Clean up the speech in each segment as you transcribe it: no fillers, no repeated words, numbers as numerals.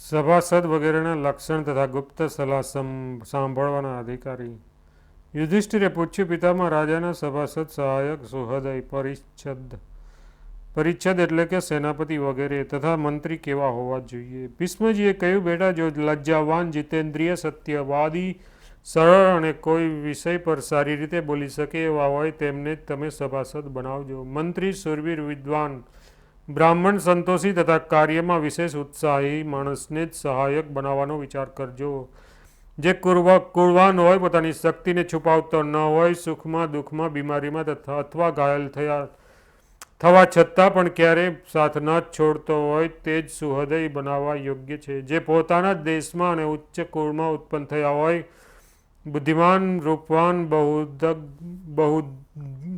સભાસદ વગેરેના લક્ષણ તથા ગુપ્ત સલાહ સાંભળવાના અધિકારી. યુધિષ્ઠિરે પૂછ્યું, પિતામાં રાજાના સભાસદ, સહાયક, સુહૃદય, પરિચ્છદ એટલે કે સેનાપતિ વગેરે તથા મંત્રી કેવા હોવા જોઈએ? ભીષ્મજીએ કહ્યું, બેટા, જો લજ્જાવાન, જીતેન્દ્રિય, સત્યવાદી, સરળ અને કોઈ વિષય પર સારી રીતે બોલી શકે એવા હોય તેમને જ તમે સભાસદ બનાવજો. મંત્રી, શૂરવીર, વિદ્વાન, બ્રાહ્મણ, સંતોષી તથા કાર્યમાં વિશેષ ઉત્સાહી માણસને જ સહાયક બનાવવાનો વિચાર કરજો. જે કુળવાન હોય, પોતાની શક્તિને છુપાવતો ન હોય, સુખમાં, દુઃખમાં, બીમારીમાં અથવા ઘાયલ થવા છતાં પણ ક્યારેય સાથ ન છોડતો હોય તે જ સુહૃદય બનાવવા યોગ્ય છે. જે પોતાના દેશમાં અને ઉચ્ચ કુળમાં ઉત્પન્ન થયા હોય, બુદ્ધિમાન, રૂપવાન,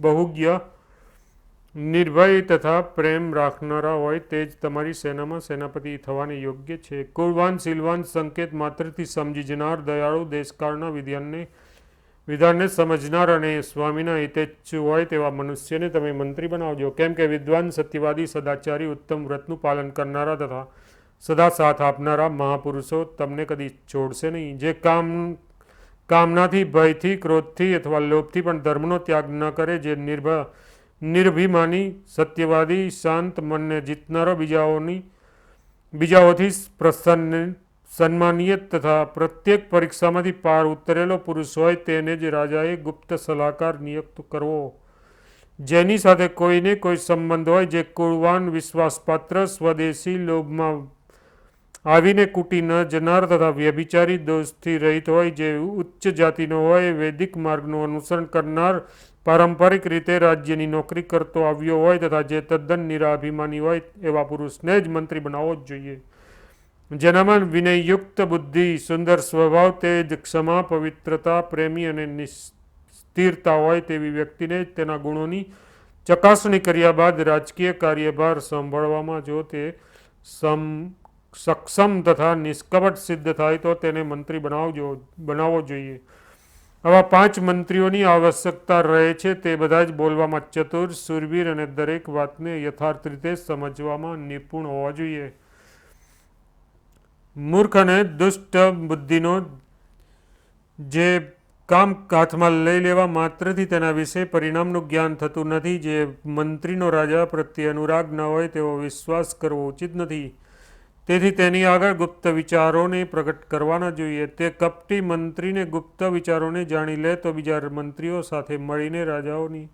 બહુજ્ઞ, નિર્ભય તથા પ્રેમ રાખનારા હોય તે જ તમારી સેનામાં સેનાપતિ થવાને યોગ્ય છે. કુળવાન, શીલવાન, સંકેત માત્રથી સમજી જનાર, દયાળુ, દેશકાળના વિધાનને સમજનાર અને સ્વામીના હિતેચ્છુ હોય તેવા મનુષ્યને તમે મંત્રી બનાવજો. કેમ કે વિદ્વાન, સત્યવાદી, સદાચારી, ઉત્તમ વ્રતનું પાલન કરનારા તથા સદા સાથ આપનારા મહાપુરુષો તમને કદી છોડશે નહીં. જે કામનાથી, ભયથી, ક્રોધથી અથવા લોભથી પણ ધર્મનો ત્યાગ ન કરે, જે નિરભિમાની, સત્યવાદી, શાંત, મનને જીતનારો, બીજાઓથી સન્માનીય તથા પ્રત્યેક પરીક્ષામાંથી પાર ઉતરેલો પુરુષ હોય તેને જ રાજાએ ગુપ્ત સલાહકાર નિયુક્ત કરવો. જેની સાથે કોઈને કોઈ સંબંધ હોય, જે કુળવાન, વિશ્વાસપાત્ર, સ્વદેશી, લોભમાં આવીને કૂટી ન જનાર તથા વ્યભિચારી, દોષથી રહિત હોય, જે ઉચ્ચ જાતિનો હોય, વૈદિક માર્ગનું અનુસરણ કરનાર, પારંપરિક રીતે રાજ્યની નોકરી કરતો આવ્યો હોય તથા જે તદ્દન નિરાભિમાની હોય એવા પુરુષને જ મંત્રી બનાવવો જ જોઈએ. જેનામાં વિનયયુક્ત બુદ્ધિ, સુંદર સ્વભાવ, તેજ, ક્ષમા, પવિત્રતા, પ્રેમી અને સ્થિરતા હોય તેવી વ્યક્તિને જ તેના ગુણોની ચકાસણી કર્યા બાદ રાજકીય કાર્યભાર સંભાળવામાં જો તે સક્ષમ તથા નિષ્કપટ સિદ્ધ થાય તો તેને મંત્રી બનાવવો જોઈએ. આવા 5 મંત્રીઓની આવશ્યકતા રહે છે. તે બધા જ બોલવામાં ચતુર, શૂરવીર અને દરેક વાતને યથાર્થ રીતે સમજવામાં નિપુણ હોવા જોઈએ. મૂર્ખ અને દુષ્ટ બુદ્ધિનો જે કામ હાથમાં લઈ લેવા માત્રથી તેના વિશે પરિણામનું જ્ઞાન થતું નથી. જે મંત્રીનો રાજા પ્રત્યે અનુરાગ ન હોય તેવો વિશ્વાસ કરવો ઉચિત નથી. તેથી તેની આગળ ગુપ્ત વિચારોને પ્રગટ કરવાના જોઈએ. તે કપટી મંત્રીને ગુપ્ત વિચારોને જાણી લે તો બીજા મંત્રીઓ સાથે મળીને રાજાઓની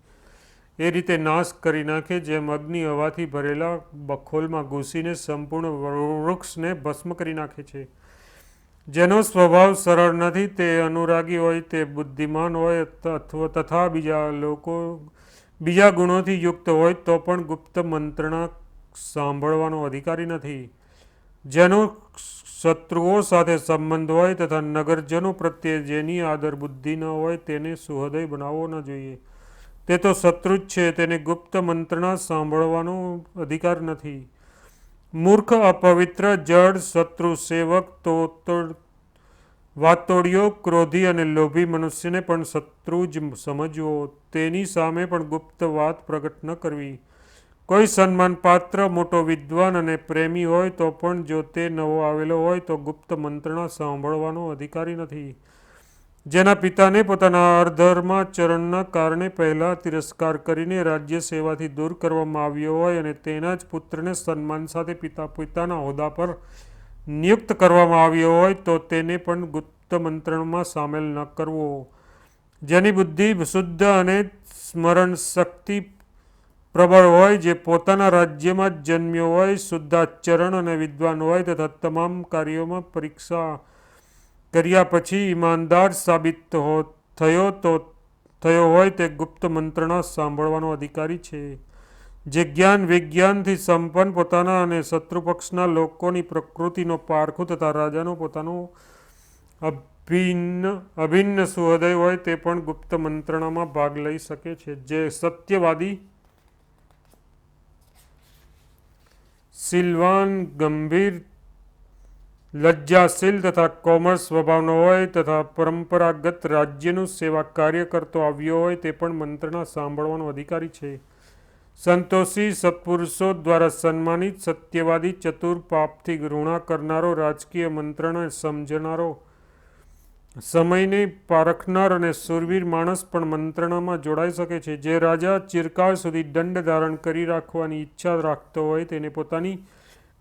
એ રીતે નાશ કરી નાખે જેમ અગ્નિ હવાથી ભરેલા બખોલમાં ઘૂસીને સંપૂર્ણ વૃક્ષને ભસ્મ કરી નાખે છે. જેનો સ્વભાવ સરળ નથી, તે અનુરાગી હોય, તે બુદ્ધિમાન હોય તથા બીજા ગુણોથી યુક્ત હોય તો પણ ગુપ્ત મંત્રણા સાંભળવાનો અધિકારી નથી. જેનો શત્રુઓ સાથે સંબંધ હોય તથા નગરજનો પ્રત્યે જેની આદર બુદ્ધિ ન હોય તેને સુહૃદય બનાવવો ન જોઈએ. તે તો શત્રુ જ છે, તેને ગુપ્ત મંત્રણા સાંભળવાનો અધિકાર નથી. મૂર્ખ, અપવિત્ર, જડ, શત્રુ સેવક, વાતોડિયો, ક્રોધી અને લોભી મનુષ્યને પણ શત્રુ જ સમજવો. તેની સામે પણ ગુપ્ત વાત પ્રગટ ન કરવી. કોઈ સન્માનપાત્ર, મોટો વિદ્વાન અને પ્રેમી હોય તો પણ જો તે નવો આવેલો હોય તો ગુપ્ત મંત્રણા સાંભળવાનો અધિકારી નથી. જેના પિતાને પોતાના અધર્માચરણના કારણે પહેલા તિરસ્કાર કરીને રાજ્ય સેવાથી દૂર કરવામાં આવ્યો હોય અને તેના જ પુત્રને સન્માન સાથે પિતાના હોદ્દા પર નિયુક્ત કરવામાં આવ્યો હોય તો તેને પણ ગુપ્ત મંત્રણામાં સામેલ ન કરવો. જેની બુદ્ધિ શુદ્ધ અને સ્મરણ શક્તિ પ્રબળ હોય, જે પોતાના રાજ્યમાં જ જન્મ્યો હોય, શુદ્ધાચરણ અને વિદ્વાન હોય તથા તમામ કાર્યોમાં પરીક્ષા કર્યા પછી ઈમાનદાર સાબિત થયો હોય તે ગુપ્ત મંત્રણા સાંભળવાનો અધિકારી છે. જે જ્ઞાન વિજ્ઞાનથી સંપન્ન, પોતાના અને શત્રુપક્ષના લોકોની પ્રકૃતિનો પારખું તથા રાજાનો પોતાનો અભિન્ન સુહૃદય હોય તે પણ ગુપ્ત મંત્રણામાં ભાગ લઈ શકે છે. જે સત્યવાદી, શીલવાન, ગંભીર, લજ્જાશીલ તથા કોમળ સ્વભાવનો હોય તથા પરંપરાગત રાજ્યનું સેવા કાર્ય કરતો આવ્યો હોય તે પણ મંત્રણા સાંભળવાનો અધિકારી છે. સંતોષી સત્પુરુષો દ્વારા સન્માનિત, સત્યવાદી, ચતુર, પાપથી ઘૃણા કરનારો, રાજકીય મંત્રણા સમજનારો, સમયને પારખનાર અને શૂરવીર માણસ પણ મંત્રણામાં જોડાઈ શકે છે. જે રાજા ચિરકાળ સુધી દંડ ધારણ કરી રાખવાની ઈચ્છા રાખતો હોય તેને પોતાની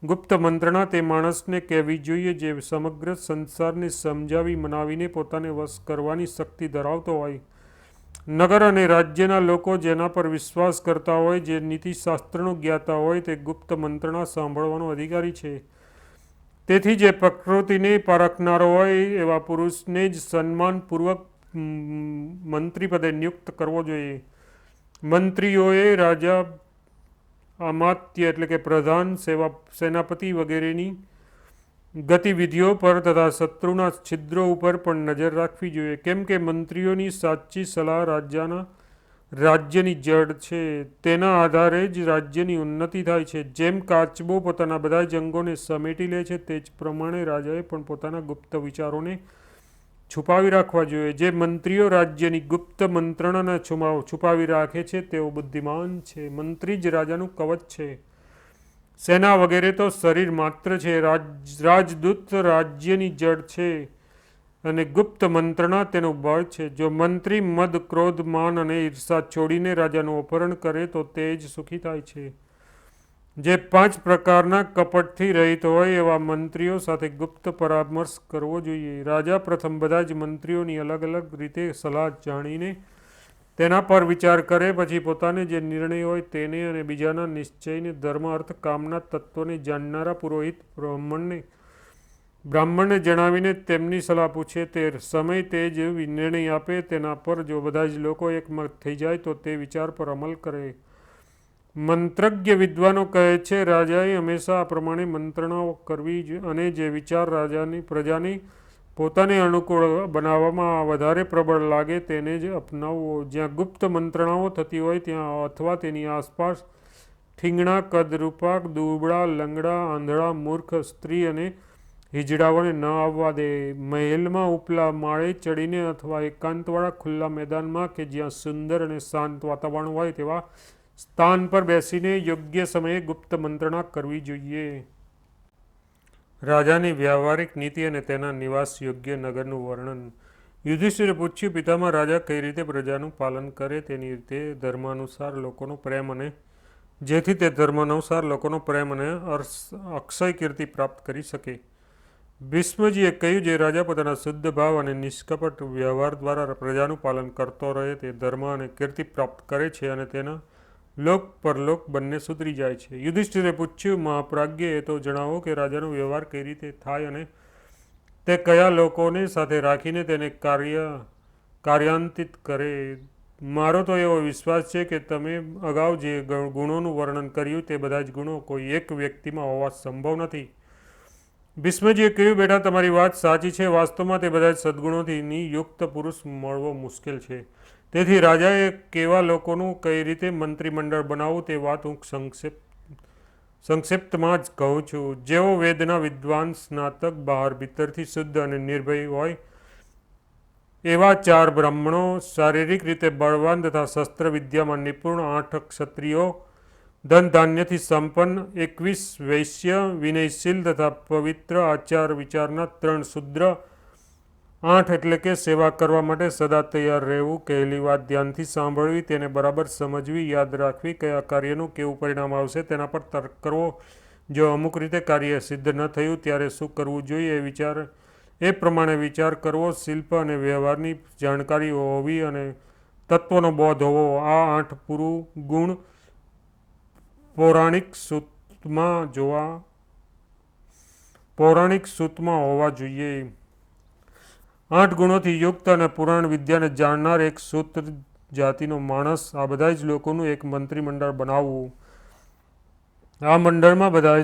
ગુપ્ત મંત્રણા તે માણસને કહેવી જોઈએ જે સમગ્ર સંસારને સમજાવી મનાવીને પોતાને વશ કરવાની શક્તિ ધરાવતો હોય. નગર અને રાજ્યના લોકો જેના પર વિશ્વાસ કરતા હોય, જે નીતિશાસ્ત્રનું જ્ઞાતા હોય તે ગુપ્ત મંત્રણા સાંભળવાનો અધિકારી છે. તેથી જે પ્રકૃતિને પારખનારો હોય એવા પુરુષને જ સન્માનપૂર્વક મંત્રી પદે નિયુક્ત કરવો જોઈએ. મંત્રીઓએ રાજા, અમાત્ય એટલે કે પ્રધાન, સેનાપતિ વગેરેની ગતિવિધિઓ પર તથા શત્રુના છિદ્રો ઉપર પણ નજર રાખવી જોઈએ, કેમ કે મંત્રીઓની સાચી સલાહ રાજ્યની જડ છે. તેના આધારે જ રાજ્યની ઉન્નતિ થાય છે. જેમ કાચબો પોતાના બધા જ અંગોને સમેટી લે છે તે જ પ્રમાણે રાજાએ પણ પોતાના ગુપ્ત વિચારોને છુપાવી રાખવા જોઈએ. જે મંત્રીઓ રાજ્યની ગુપ્ત મંત્રણાને છુપાવી રાખે છે તેઓ બુદ્ધિમાન છે. મંત્રી જ રાજાનું કવચ છે. સેના વગેરે તો શરીર માત્ર છે. રાજદૂત રાજ્યની જડ છે અને ગુપ્ત મંત્રણા તેનું બળ છે. જો મંત્રી મદ, ક્રોધ, માન અને ઈર્ષા છોડીને રાજાનું અપહરણ કરે તો તે જ સુખી થાય છે. જે 5 પ્રકારના કપટથી રહિત હોય એવા મંત્રીઓ સાથે ગુપ્ત પરામર્શ કરવો જોઈએ. રાજા પ્રથમ બધા જ મંત્રીઓની અલગ અલગ રીતે સલાહ જાણીને તેના પર વિચાર કરે, પછી પોતાને જે નિર્ણય હોય તેને અને બીજાના નિશ્ચયને, ધર્મ, અર્થ, કામના તત્વને જાણનારા પુરોહિત બ્રાહ્મણને જણાવીને તેમની સલાહ પૂછે. તે સમય તે જ નિર્ણય આપે. તેના પર જો બધા જ લોકો એકમત થઈ જાય તો તે વિચાર પર અમલ કરે. મંત્રજ્ઞ વિદ્વાનો કહે છે રાજાએ હંમેશા આ પ્રમાણે મંત્રણાઓ કરવી અને જે વિચાર પ્રજાની પોતાને અનુકૂળ બનાવવામાં વધારે પ્રબળ લાગે તેને જ અપનાવવો. જ્યાં ગુપ્ત મંત્રણાઓ થતી હોય ત્યાં અથવા તેની આસપાસ ઠીંગણા, કદરૂપા, દુબળા, લંગડા, આંધળા, મૂર્ખ, સ્ત્રી અને હિજડાઓને ન આવવા દે. મહેલમાં ઉપલા માળે ચડીને અથવા એકાંતવાળા ખુલ્લા મેદાનમાં કે જ્યાં સુંદર અને શાંત વાતાવરણ હોય તેવા સ્થાન પર બેસીને યોગ્ય સમયે ગુપ્ત મંત્રણા કરવી જોઈએ. રાજાની વ્યવહારિક નીતિ અને તેના નિવાસ યોગ્ય નગરનું વર્ણન. યુધિષ્ઠિરે પૂછ્યું, પિતામહ, રાજા કઈ રીતે પ્રજાનું પાલન કરે તેની રીતે ધર્માનુસાર લોકોનો પ્રેમ અને જેથી તે ધર્માનુસાર લોકોનો પ્રેમ અને અક્ષય કીર્તિ પ્રાપ્ત કરી શકે. ભીષ્મજીએ કહ્યું, જે રાજા પોતાના શુદ્ધ ભાવ અને નિષ્કપટ વ્યવહાર દ્વારા પ્રજાનું પાલન કરતો રહે તે ધર્મ અને કીર્તિ પ્રાપ્ત કરે છે અને તેના લોક પરલોક બંને સુધરી જાય છે. યુધિષ્ઠિરે પૂછ્યું, મહાપ્રાજ્ઞ, એ તો જણાવો કે રાજાનો વ્યવહાર કઈ રીતે થાય અને તે કયા લોકોને સાથે રાખીને તેને કાર્યાન્વિત કરે. મારો તો એવો વિશ્વાસ છે કે તમે અગાઉ જે ગુણોનું વર્ણન કર્યું તે બધા જ ગુણો કોઈ એક વ્યક્તિમાં હોવા સંભવ નથી. ભીષ્મજીએ કહ્યું, બેટા, તમારી વાત સાચી છે. વાસ્તવમાં તે બધા જ સદ્ગુણોથી યુક્ત પુરુષ મળવો મુશ્કેલ છે. તેથી રાજાએ કેવા લોકોનું કઈ રીતે મંત્રીમંડળ બનાવવું તે વાત હું સંક્ષિપ્તમાં જ કહું છું. જેઓ વેદના વિદ્વાન, સ્નાતક, બહાર ભીતરથી શુદ્ધ અને નિર્ભય હોય એવા 4 બ્રાહ્મણો, શારીરિક રીતે બળવાન તથા શસ્ત્ર વિદ્યામાં નિપુણ 8 ક્ષત્રિયો, ધન ધાન્યથી સંપન્ન 21 વૈશ્ય, વિનયશીલ તથા પવિત્ર આચાર વિચારના 3 શૂદ્ર, 8 એટલે કે સેવા કરવા માટે સદા તૈયાર રહેવું. કહેલી વાત ધ્યાનથી સાંભળવી, તેને બરાબર સમજવી, યાદ રાખવી, કયા કાર્યનું કેવું પરિણામ આવશે તેના પર તર્ક કરવો. જો અમુક રીતે કાર્ય સિદ્ધ ન થયું ત્યારે શું કરવું જોઈએ એ પ્રમાણે વિચાર કરવો. શિલ્પ અને વ્યવહારની જાણકારી હોવી અને તત્વનો બોધ હોવો. આ 8 ગુણ પૌરાણિક સૂતમાં હોવા જોઈએ. 8 ગુણોથી યુક્ત અને પુરાણ વિદ્યાને જાણનાર એક સૂત જાતિનો માણસ, આ બધા જ લોકોનું એક મંત્રીમંડળ બનાવવું. આ મંડળમાં બધા જ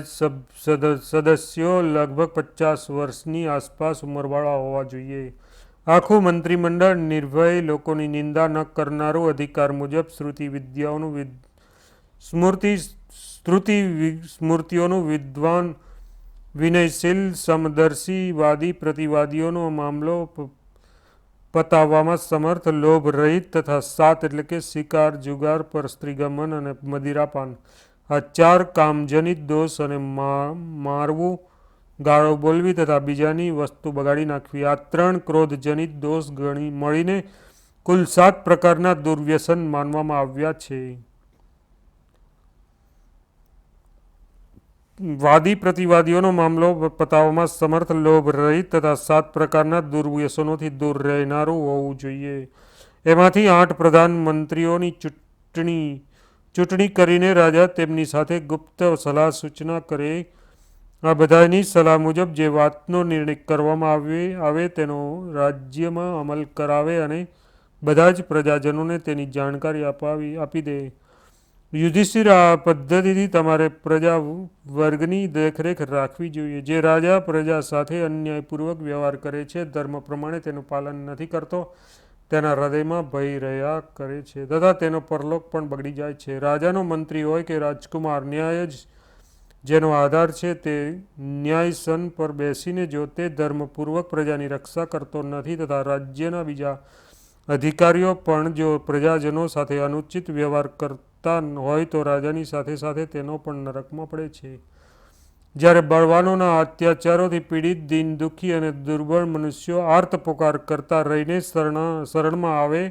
સદસ્યો લગભગ 50 વર્ષની આસપાસ ઉંમરવાળા હોવા જોઈએ. આખું મંત્રીમંડળ નિર્ભય, લોકોની નિંદા ન કરનારું, અધિકાર મુજબ સ્મૃતિઓનું વિદ્વાન, વિનયશીલ, સમદર્શી, વાદી પ્રતિવાદીઓનો મામલો પતાવવામાં સમર્થ, લોભ રહિત તથા 7 એટલે કે શિકાર, જુગાર પર સ્ત્રીગમન અને મદિરાપાન, આ 4 કામજનિત દોષ અને મારવું, ગાળો બોલવી તથા બીજાની વસ્તુ બગાડી નાખવી, આ 3 ક્રોધજનિત દોષ મળીને કુલ 7 પ્રકારના દુર્વ્યસન માનવામાં આવ્યા છે. વાદી પ્રતિવાદીઓનો મામલો પતાવવામાં સમર્થ, લોભ રહિત તથા 7 પ્રકારના દુર્વ્યસનોથી દૂર રહેનારું હોવું જોઈએ. એમાંથી 8 પ્રધાનમંત્રીઓની ચૂંટણી કરીને રાજા તેમની સાથે ગુપ્ત સલાહ સૂચના કરે. આ બધાની સલાહ મુજબ જે વાતનો નિર્ણય કરવામાં આવે તેનો રાજ્યમાં અમલ કરાવે અને બધા જ પ્રજાજનોને તેની જાણકારી આપી દે. યુધિષ્ઠિર, આ પદ્ધતિથી તમારે પ્રજા વર્ગની દેખરેખ રાખવી જોઈએ. જે રાજા પ્રજા સાથે અન્યાયપૂર્વક વ્યવહાર કરે છે, ધર્મ પ્રમાણે તેનું પાલન નથી કરતો, તેના હૃદયમાં ભય રહ્યા કરે છે તથા તેનો પરલોક પણ બગડી જાય છે. રાજાનો મંત્રી હોય કે રાજકુમાર, ન્યાય જ જેનો આધાર છે. તે ન્યાયસન પર બેસીને જો તે ધર્મપૂર્વક પ્રજાની રક્ષા કરતો નથી તથા રાજ્યના બીજા અધિકારીઓ પણ જો પ્રજાજનો સાથે અનુચિત વ્યવહાર કરતા હોય તો રાજાની સાથે સાથે તેનો પણ નરકમાં પડે છે. જ્યારે બળવાનોના અત્યાચારોથી પીડિત, દીન, દુઃખી અને દુર્બળ મનુષ્યો આર્ત પોકાર કરતા રહીને શરણમાં આવે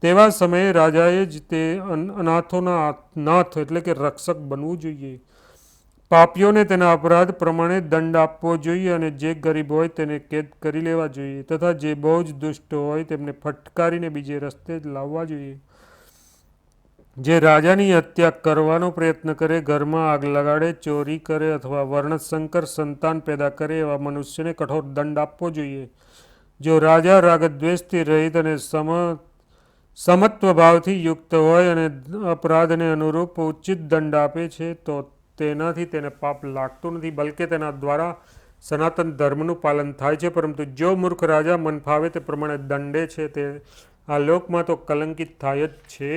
તેવા સમયે રાજાએ જ તે અનાથોના નાથ એટલે કે રક્ષક બનવું જોઈએ. પાપીઓને તેના અપરાધ પ્રમાણે દંડ આપવો જોઈએ અને જે ગરીબ હોય તેને કેદ કરી લેવા જોઈએ તથા જે બહુ જ દુષ્ટ હોય તેમને ફટકારીને બીજે રસ્તે લાવવા જોઈએ. જે રાજાની હત્યા કરવાનો પ્રયત્ન કરે, ઘરમાં આગ લગાડે, ચોરી કરે અથવા વર્ણશંકર સંતાન પેદા કરે એવા મનુષ્યને કઠોર દંડ આપવો જોઈએ. જો રાજા રાગદ્વેષથી રહિત અને સમત્વ ભાવથી યુક્ત હોય અને અપરાધને અનુરૂપ ઉચિત દંડ આપે છે તો તેનાથી તેને પાપ લાગતું નથી, બલકે તેના દ્વારા સનાતન ધર્મનું પાલન થાય છે. પરંતુ જો મૂર્ખ રાજા મન ફાવે તે પ્રમાણે દંડે છે તે આ લોકમાં તો કલંકિત થાય જ છે.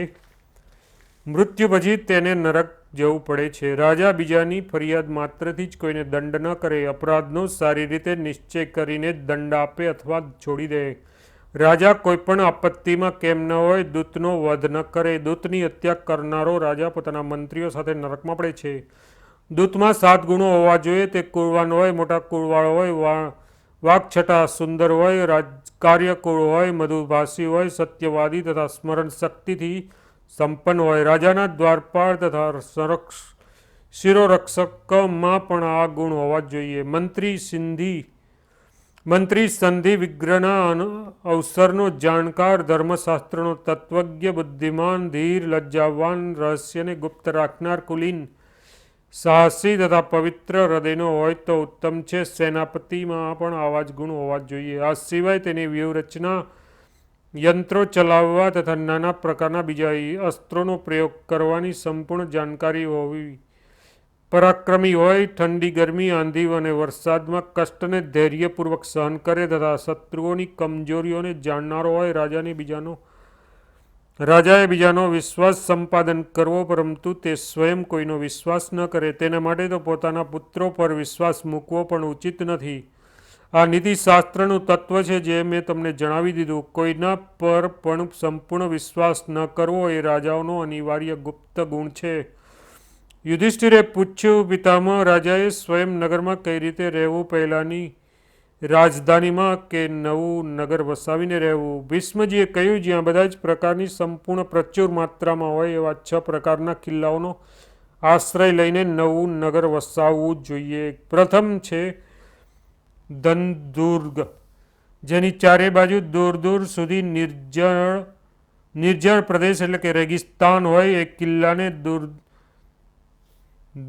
મૃત્યુ પછી તેને નરક જવું પડે છે. રાજા બીજાની ફરિયાદ માત્રથી જ કોઈને દંડ ન કરે, અપરાધનો સારી રીતે નિશ્ચય કરીને જ દંડ આપે અથવા છોડી દે. રાજા કોઈપણ આપત્તિમાં કેમ ન હોય દૂતનો વધ ન કરે. દૂતની હત્યા કરનારો રાજા પોતાના મંત્રીઓ સાથે નરકમાં પડે છે. દૂતમાં 7 ગુણો હોવા જોઈએ. તે કુળવાન હોય, મોટા કુળવાળો હોય, વાક્છટા સુંદર હોય, કાર્યકુળ હોય, મધુભાષી હોય, સત્યવાદી તથા સ્મરણ શક્તિથી સંપન્ન હોય. રાજાના દ્વારપાળ તથા શિરોરક્ષકમાં પણ આ ગુણ હોવા જોઈએ. મંત્રી સંધિ વિગ્રહના અવસરનો જાણકાર, ધર્મશાસ્ત્રનો તત્વજ્ઞ, બુદ્ધિમાન, ધીર, લજ્જાવાન, રહસ્યને ગુપ્ત રાખનાર, કુલીન, સાહસી તથા પવિત્ર હૃદયનો હોય તો ઉત્તમ છે. સેનાપતિમાં પણ આવા જ ગુણ હોવા જોઈએ. આ સિવાય તેની વ્યૂહરચના, યંત્રો ચલાવવા તથા નાના પ્રકારના બીજા અસ્ત્રોનો પ્રયોગ કરવાની સંપૂર્ણ જાણકારી હોવી. પરાક્રમી હોય, ઠંડી, ગરમી, આંધી અને વરસાદમાં કષ્ટને ધૈર્યપૂર્વક સહન કરે તથા શત્રુઓની કમજોરીઓને જાણનારો હોય. રાજાએ બીજાનો વિશ્વાસ સંપાદન કરવો, પરંતુ તે સ્વયં કોઈનો વિશ્વાસ ન કરે. તેના માટે તો પોતાના પુત્રો પર વિશ્વાસ મૂકવો પણ ઉચિત નથી. આ નીતિશાસ્ત્રનું તત્વ છે જે મેં તમને જણાવી દીધું. કોઈના પર પણ સંપૂર્ણ વિશ્વાસ ન કરવો એ રાજાઓનો અનિવાર્ય ગુપ્ત ગુણ છે. યુધિષ્ઠિરે પૂછ્યું, પિતામહ, રાજાએ સ્વયં નગરમાં કઈ રીતે રહેવું, પહેલાની રાજધાનીમાં કે નવું નગર વસાવીને રહેવું? ભીષ્મજીએ કહ્યું, જ્યાં બધા જ પ્રકારની સંપૂર્ણ પ્રચુર માત્રામાં હોય એવા 6 પ્રકારના કિલ્લાઓનો આશ્રય લઈને નવું નગર વસાવવું જોઈએ. પ્રથમ છે ધનદુર્ગ, જેની ચારે બાજુ દૂર દૂર સુધી નિર્જળ પ્રદેશ એટલે કે રેગિસ્તાન હોય. એ કિલ્લાને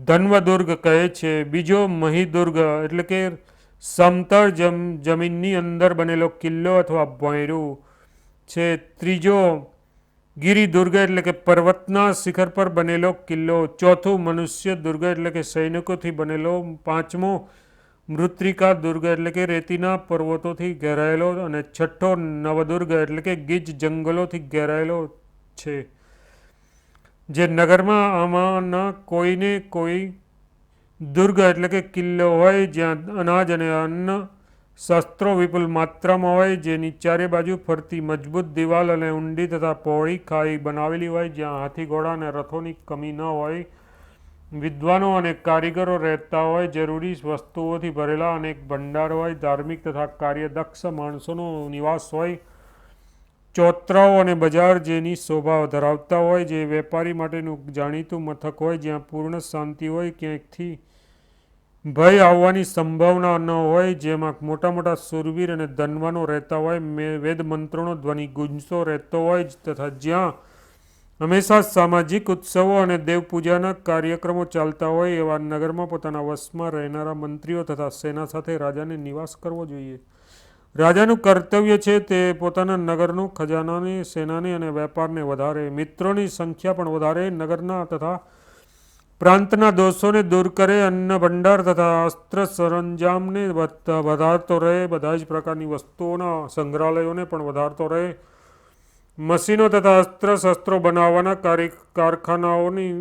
ધન્વદુર્ગ કહે છે. બીજો મહીદુર્ગ એટલે કે સમતળ જમીનની અંદર બનેલો કિલ્લો અથવા ભોંયરું છે. ત્રીજો ગિરિદુર્ગ એટલે કે પર્વતના શિખર પર બનેલો કિલ્લો. ચોથું મનુષ્ય દુર્ગ એટલે કે સૈનિકોથી બનેલો. પાંચમો મૃત્તિકા દુર્ગ એટલે કે રેતીના પર્વતોથી ઘેરાયેલો. અને છઠ્ઠો નવદુર્ગ એટલે કે ગીચ જંગલોથી ઘેરાયેલો છે. જે નગરમાં આમાંના કોઈને કોઈ દુર્ગ એટલે કે કિલ્લો હોય જ્યાં અનાજ અને અન્ન શસ્ત્રો વિપુલ માત્રામાં હોય, જેની ચારે બાજુ ફરતી મજબૂત દિવાલ અને ઊંડી તથા પહોળી ખાઈ બનાવેલી હોય, જ્યાં હાથી ઘોડા અને રથોની કમી ન હોય. વિદ્વાનો અને કારીગરો રહેતા હોય, જરૂરી વસ્તુઓથી ભરેલા અનેક ભંડાર હોય, ધાર્મિક તથા કાર્યદક્ષ માણસોનો નિવાસ હોય, ચોતરાઓ અને બજાર જેની શોભા ધરાવતા હોય, જે વેપારી માટેનું જાણીતું મથક હોય, જ્યાં પૂર્ણ શાંતિ હોય, ક્યાંકથી ભય આવવાની સંભાવના ન હોય, જેમાં મોટા મોટા શૂરવીર અને ધનવાનો રહેતા હોય, વેદ મંત્રોનો ધ્વનિ ગુંજતો રહેતો હોય, તથા જ્યાં હંમેશા સામાજિક ઉત્સવો અને દેવપૂજાના કાર્યક્રમો ચાલતા હોય, એવા નગરમાં પોતાના વશમાં રહેનારા મંત્રીઓ તથા સેના સાથે રાજાને નિવાસ કરવો જોઈએ. રાજાનું કર્તવ્ય છે તે પોતાના નગરનો ખજાનાને, સેનાને અને વેપારને વધારે, મિત્રોની સંખ્યા પણ વધારે, નગરના તથા પ્રાંતના દોષોને દૂર કરે, અન્ન ભંડાર તથા અસ્ત્ર સરંજામને વધારતો રહે, બધા જ પ્રકારની વસ્તુઓના સંગ્રહાલયોને પણ વધારતો રહે, મશીનો તથા અસ્ત્ર શસ્ત્રો બનાવવાના કારખાનાઓની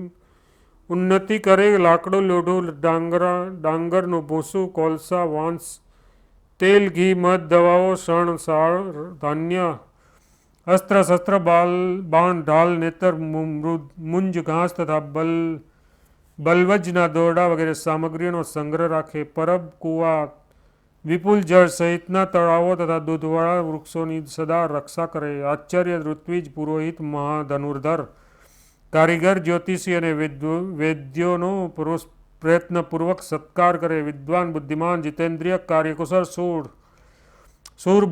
ઉન્નતિ કરે, લાકડું, લોઢું, ડાંગરનું ભૂસું, કોલસા, વાંસ, તેલ, ઘી, મધ, દવાઓ, શણ, સાળ, ધાન્ય, અસ્ત્ર શસ્ત્ર, બાણ, ઢાલ, નેતર, મુંજ, ઘાસ તથા બલવજના દોરડા વગેરે સામગ્રીઓનો સંગ્રહ રાખે, પરબ, કૂવા, વિપુલ જળ સહિતના તળાવો તથા દૂધવાળા વૃક્ષોની સદા રક્ષા કરે, આચાર્ય, ઋત્વિજ, પુરોહિત, મહાધનુર્ધર, કારીગર, જ્યોતિષી અને વૈદ્યોનો પ્રયત્નપૂર્વક સત્કાર કરે, વિદ્વાન, બુદ્ધિમાન, જીતેન્દ્રિય, કાર્યકુશળ, શૂર,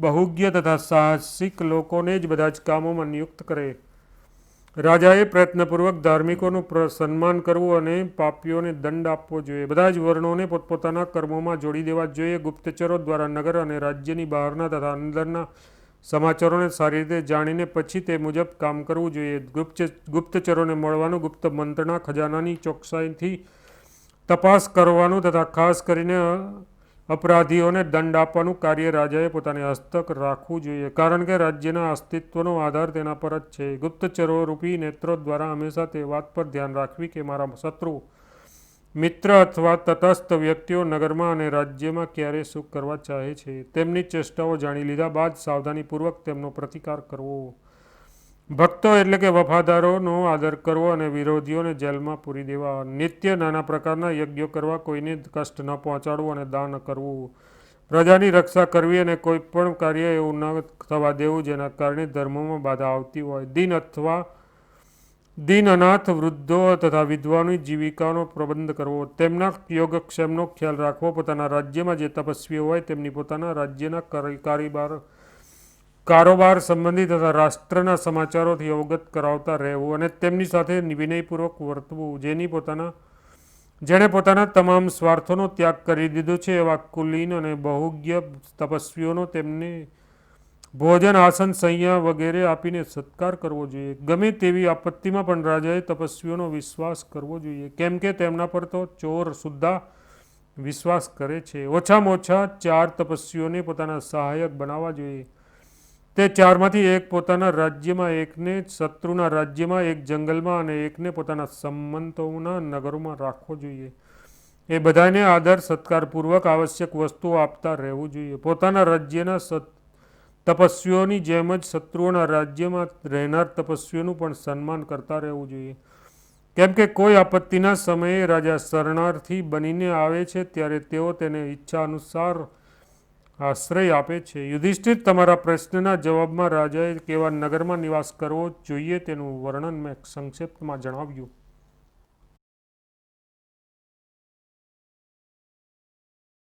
બહુજ્ઞ તથા સાહસિક લોકોને જ બધા જ કામોમાં નિયુક્ત કરે. રાજાએ પ્રયત્નપૂર્વક ધાર્મિકોનું સન્માન કરવું અને પાપીઓને દંડ આપવો જોઈએ. બધા જ વર્ણોને પોતપોતાના કર્મોમાં જોડી દેવા જોઈએ. ગુપ્તચરો દ્વારા નગર અને રાજ્યની બહારના તથા અંદરના સમાચારોને સારી રીતે જાણીને પછી તે મુજબ કામ કરવું જોઈએ. ગુપ્તચરોને મળવાનું, ગુપ્ત મંત્રણા, ખજાનાની ચોકસાઈથી તપાસ કરવાનું તથા ખાસ કરીને અપરાધીઓને દંડ આપવાનું કાર્ય રાજાએ પોતાને હસ્તક રાખવું જોઈએ, કારણ કે રાજ્યના અસ્તિત્વનો આધાર તેના પર જ છે. ગુપ્તચરો રૂપી નેત્રો દ્વારા હંમેશા તે વાત પર ધ્યાન રાખવી કે મારા શત્રુ, મિત્ર અથવા તટસ્થ વ્યક્તિઓ નગરમાં અને રાજ્યમાં ક્યારે શું કરવા ચાહે છે. તેમની ચેષ્ટાઓ જાણી લીધા બાદ સાવધાનીપૂર્વક તેમનો પ્રતિકાર કરવો. ભક્તો એટલે કે વફાદારોનો આદર કરવો અને વિરોધીઓને જેલમાં પૂરી દેવા. નિત્ય નાના પ્રકારના યજ્ઞો કરવા, કોઈને કષ્ટ ન પહોંચાડવું અને દાન કરવું. પ્રજાની રક્ષા કરવી અને કોઈ પણ કાર્ય એવું ન થવા દેવું જેના કારણે ધર્મમાં બાધા આવતી હોય. દીન, અનાથ, વૃદ્ધો તથા વિધવાની જીવિકાનો પ્રબંધ કરવો. તેમના યોગક્ષેમનો ખ્યાલ રાખવો. પોતાના રાજ્યમાં જે તપસ્વીઓ હોય તેમની પોતાના રાજ્યના કારોબાર સંબંધી તથા રાષ્ટ્રના સમાચારોથી અવગત કરાવતા રહેવું અને તેમની સાથે વિનયપૂર્વક વર્તવું. જેણે પોતાના તમામ સ્વાર્થોનો ત્યાગ કરી દીધો છે એવા કુલીન અને બહુજ્ઞ તપસ્વીઓનો તેમને ભોજન, આસન, શૈયા વગેરે આપીને સત્કાર કરવો જોઈએ. ગમે તેવી આપત્તિમાં પણ રાજાએ તપસ્વીઓનો વિશ્વાસ કરવો જોઈએ, કેમ કે તેમના પર તો ચોર સુદ્ધા વિશ્વાસ કરે છે. ઓછામાં ઓછા 4 તપસ્વીઓને પોતાના સહાયક બનાવવા જોઈએ. તે 4માંથી એક પોતાના રાજ્યમાં, એકને શત્રુના રાજ્યમાં, એક જંગલમાં અને એકને પોતાના સંમંતોના નગરોમાં રાખવો જોઈએ. એ બધાને આદર સત્કારપૂર્વક આવશ્યક વસ્તુઓ આપતા રહેવું જોઈએ. પોતાના રાજ્યના તપસ્વીઓની જેમ જ શત્રુઓના રાજ્યમાં રહેનાર તપસ્વીઓનું પણ સન્માન કરતા રહેવું જોઈએ, કેમ કે કોઈ આપત્તિના સમયે રાજા શરણાર્થી બનીને આવે છે ત્યારે તેઓ તેને ઈચ્છા અનુસાર આશ્રય આપે છે. યુધિષ્ઠિર, તમારા પ્રશ્નના જવાબમાં રાજાએ કેવા નગરમાં નિવાસ કરવો જોઈએ તેનું વર્ણન મેં સંક્ષિપ્તમાં જણાવ્યું.